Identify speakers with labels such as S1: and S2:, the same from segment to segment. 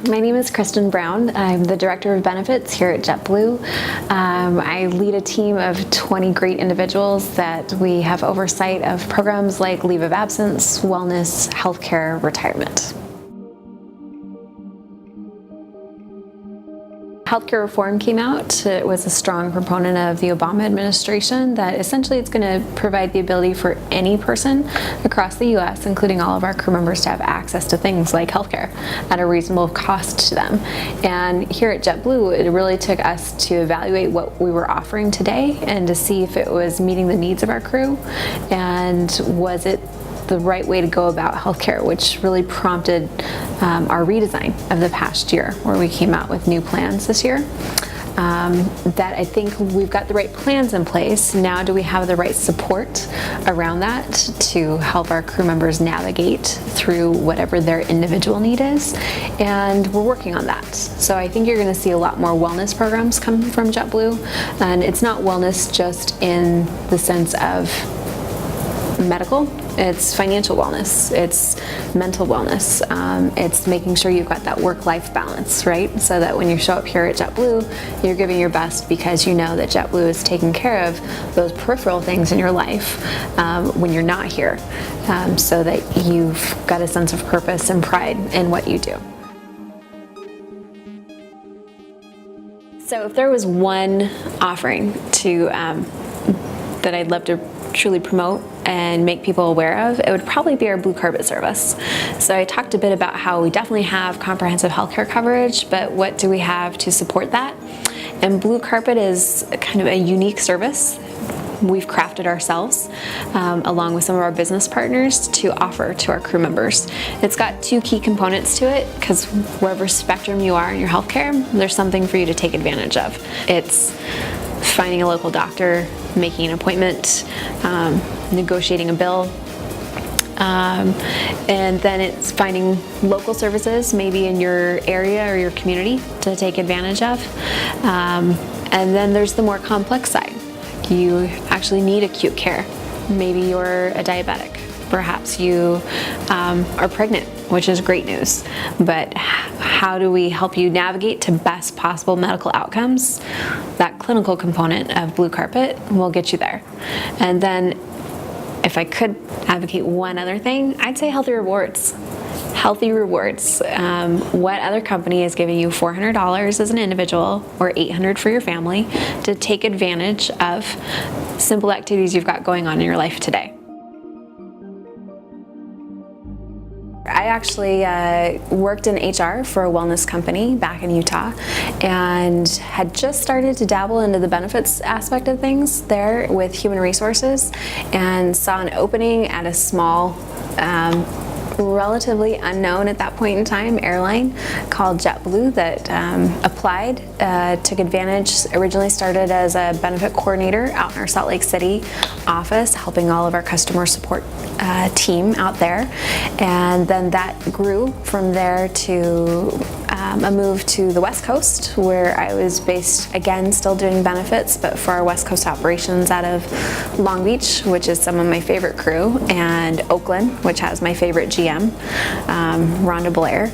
S1: My name is Kristen Brown. I'm the Director of Benefits here at JetBlue. I lead a team of 20 great individuals that we have oversight of programs like leave of absence, wellness, healthcare, retirement. Healthcare reform came out. It was a strong proponent of the Obama administration that essentially it's going to provide the ability for any person across the U.S., including all of our crew members, to have access to things like healthcare at a reasonable cost to them. And here at JetBlue, it really took us to evaluate what we were offering today and to see if it was meeting the needs of our crew and was it the right way to go about healthcare, which really prompted our redesign of the past year, where we came out with new plans this year. That I think we've got the right plans in place. Now, do we have the right support around that to help our crew members navigate through whatever their individual need is? And we're working on that. So I think you're going to see a lot more wellness programs come from JetBlue. And it's not wellness just in the sense of medical. It's financial wellness, it's mental wellness, it's making sure you've got that work-life balance, right? So that when you show up here at JetBlue, you're giving your best because you know that JetBlue is taking care of those peripheral things in your life when you're not here, so that you've got a sense of purpose and pride in what you do. So if there was one offering that I'd love to truly promote and make people aware of, it would probably be our Blue Carpet service. So I talked a bit about how we definitely have comprehensive healthcare coverage, but what do we have to support that? And Blue Carpet is kind of a unique service we've crafted ourselves, along with some of our business partners, to offer to our crew members. It's got two key components to it, because wherever spectrum you are in your healthcare, there's something for you to take advantage of. It's finding a local doctor, making an appointment, negotiating a bill, and then it's finding local services maybe in your area or your community to take advantage of. And then there's the more complex side. You actually need acute care. Maybe you're a diabetic. Perhaps you are pregnant, which is great news. But how do we help you navigate to best possible medical outcomes? That clinical component of Blue Carpet will get you there. And then if I could advocate one other thing, I'd say healthy rewards. Healthy rewards. What other company is giving you $400 as an individual or $800 for your family to take advantage of simple activities you've got going on in your life today? I actually worked in HR for a wellness company back in Utah and had just started to dabble into the benefits aspect of things there with human resources, and saw an opening at a small, relatively unknown at that point in time airline called JetBlue that applied, took advantage, originally started as a benefit coordinator out in our Salt Lake City office, helping all of our customer support team out there, and then that grew from there to a move to the West Coast, where I was based, again, still doing benefits, but for our West Coast operations out of Long Beach, which is some of my favorite crew, and Oakland, which has my favorite GM, Rhonda Blair.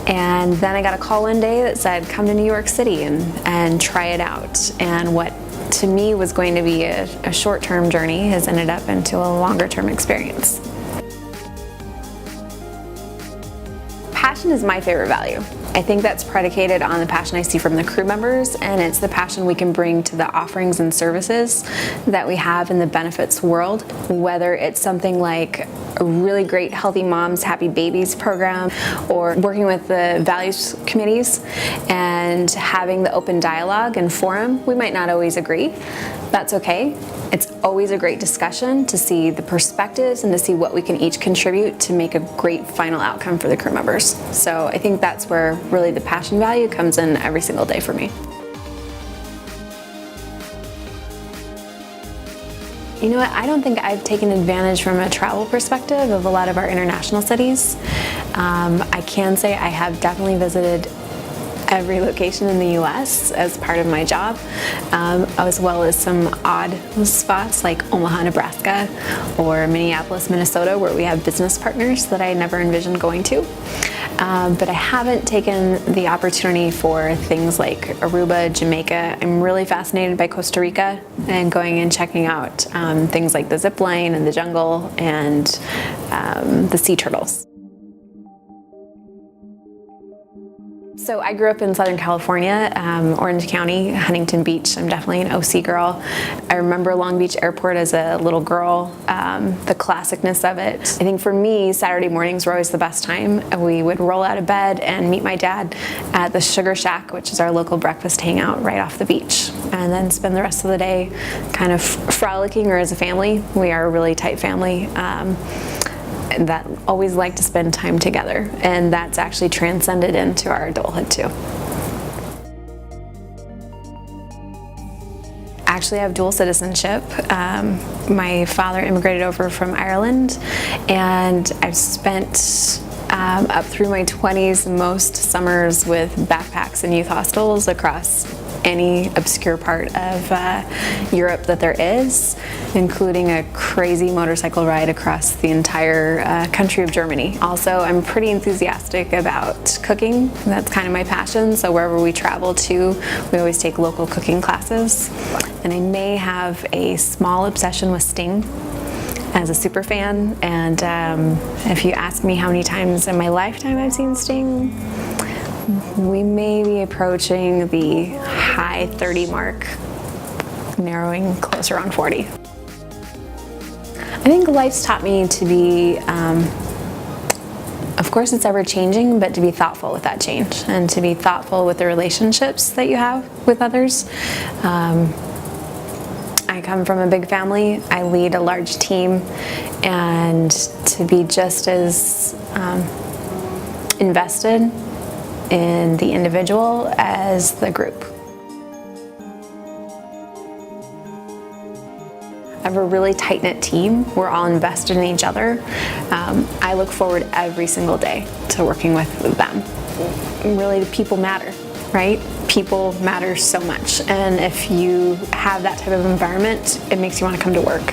S1: And then I got a call one day that said, come to New York City and try it out. And what to me was going to be a short-term journey has ended up into a longer-term experience. Passion is my favorite value. I think that's predicated on the passion I see from the crew members, and it's the passion we can bring to the offerings and services that we have in the benefits world, whether it's something like a really great Healthy Moms, Happy Babies program, or working with the values committees and having the open dialogue and forum. We might not always agree. That's okay. It's always a great discussion to see the perspectives and to see what we can each contribute to make a great final outcome for the crew members. So I think that's where really the passion value comes in every single day for me. You know what, I don't think I've taken advantage from a travel perspective of a lot of our international cities. I can say I have definitely visited every location in the US as part of my job, as well as some odd spots like Omaha, Nebraska, or Minneapolis, Minnesota, where we have business partners that I never envisioned going to. But I haven't taken the opportunity for things like Aruba, Jamaica. I'm really fascinated by Costa Rica and going and checking out things like the zip line and the jungle and the sea turtles. So I grew up in Southern California, Orange County, Huntington Beach. I'm definitely an OC girl. I remember Long Beach Airport as a little girl, the classicness of it. I think for me, Saturday mornings were always the best time. We would roll out of bed and meet my dad at the Sugar Shack, which is our local breakfast hangout right off the beach, and then spend the rest of the day kind of frolicking, or as a family. We are a really tight family. That always like to spend time together, and that's actually transcended into our adulthood too. Actually, I have dual citizenship. My father immigrated over from Ireland, and I've spent up through my 20s most summers with backpacks and youth hostels across any obscure part of Europe that there is, including a crazy motorcycle ride across the entire country of Germany. Also, I'm pretty enthusiastic about cooking. That's kind of my passion, so wherever we travel to, we always take local cooking classes. And I may have a small obsession with Sting as a super fan, and if you ask me how many times in my lifetime I've seen Sting, we may be approaching the high 30 mark, narrowing closer on 40. I think life's taught me to be, of course it's ever changing, but to be thoughtful with that change and to be thoughtful with the relationships that you have with others. I come from a big family, I lead a large team, and to be just as invested in the individual as the group. I have a really tight-knit team. We're all invested in each other. I look forward every single day to working with them. Really, people matter, right? People matter so much, and if you have that type of environment, it makes you want to come to work.